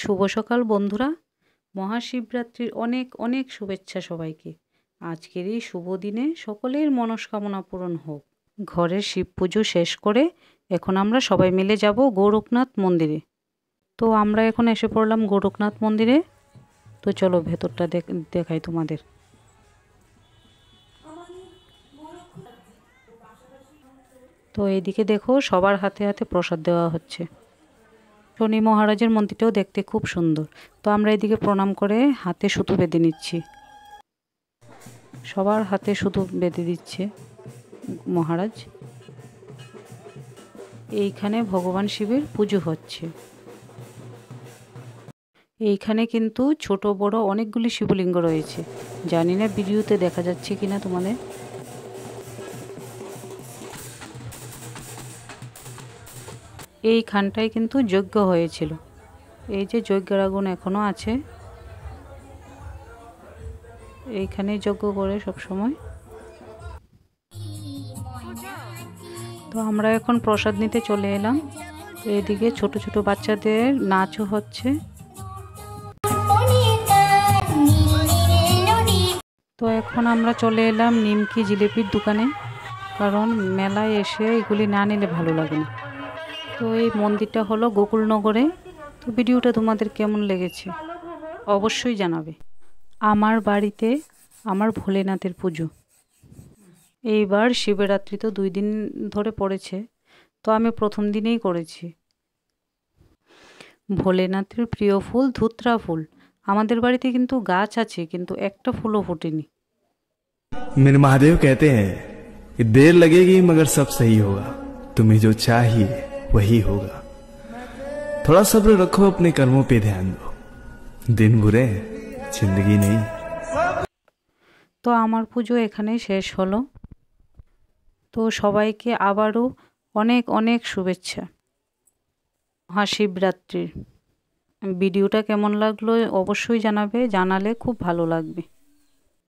শুভ সকাল বন্ধুরা, মহাশিবরাত্রির অনেক অনেক শুভেচ্ছা সবাইকে। আজকের এই শুভ দিনে সকলের মনস্কামনা পূরণ হোক। ঘরের শিব পুজো শেষ করে এখন আমরা সবাই মিলে যাব গোরখনাথ মন্দিরে। তো আমরা এখন এসে পড়লাম গোরখনাথ মন্দিরে। তো চলো ভেতরটা দেখাই তোমাদের। তো এইদিকে দেখো, সবার হাতে হাতে প্রসাদ দেওয়া হচ্ছে। শনি মহারাজের মন্দিরটাও দেখতে খুব সুন্দর। তো আমরা এদিকে প্রণাম করে হাতে সুতো বেঁধে নিচ্ছি। সবার হাতে সুতো বেঁধে দিচ্ছে মহারাজ। এইখানে ভগবান শিবের পুজো হচ্ছে। এইখানে কিন্তু ছোট বড় অনেকগুলি শিবলিঙ্গ রয়েছে। জানি না ভিডিওতে দেখা যাচ্ছে কিনা তোমাদের। এইখানটায় কিন্তু যজ্ঞ হয়েছিল। এই যে যজ্ঞের আগুন এখনো আছে। এইখানে যজ্ঞ করে সব সময়। তো আমরা এখন প্রসাদ নিতে চলে এলাম। এদিকে ছোট ছোট বাচ্চাদের নাচও হচ্ছে। তো এখন আমরা চলে এলাম নিমকি জিলিপির দোকানে, কারণ মেলায় এসে এগুলি না নিলে ভালো লাগে না। তো এই মন্দিরটা হলো গোকুলনগরে। তো ভিডিওটা তোমাদের কেমন লেগেছে অবশ্যই জানাবে। আমার বাড়িতে আমার ভোলেনাথের পুজো। এইবার শিবরাত্রি তো 2 দিন ধরে পড়েছে। তো আমি প্রথম দিনেই করেছি। ভোলেনাথের প্রিয় ফুল ধুত্রা ফুল। আমাদের বাড়িতে কিন্তু গাছ আছে, কিন্তু একটা ফুলও ফোটেনি। मेरे महादेव कहते हैं कि देर लगेगी मगर सब सही होगा, तुम्हें जो चाहिए वही होगा। थोड़ा सब्र रखो, अपने कर्मों पे ध्यान दो, दिन बुरे जिंदगी नहीं। তো আমার পুজো এখানেই শেষ হলো। তো সবাইকে আবারও অনেক অনেক শুভেচ্ছা মহাশিবরাত্রির। ভিডিওটা কেমন লাগলো অবশ্যই জানাবে, জানালে খুব ভালো লাগবে।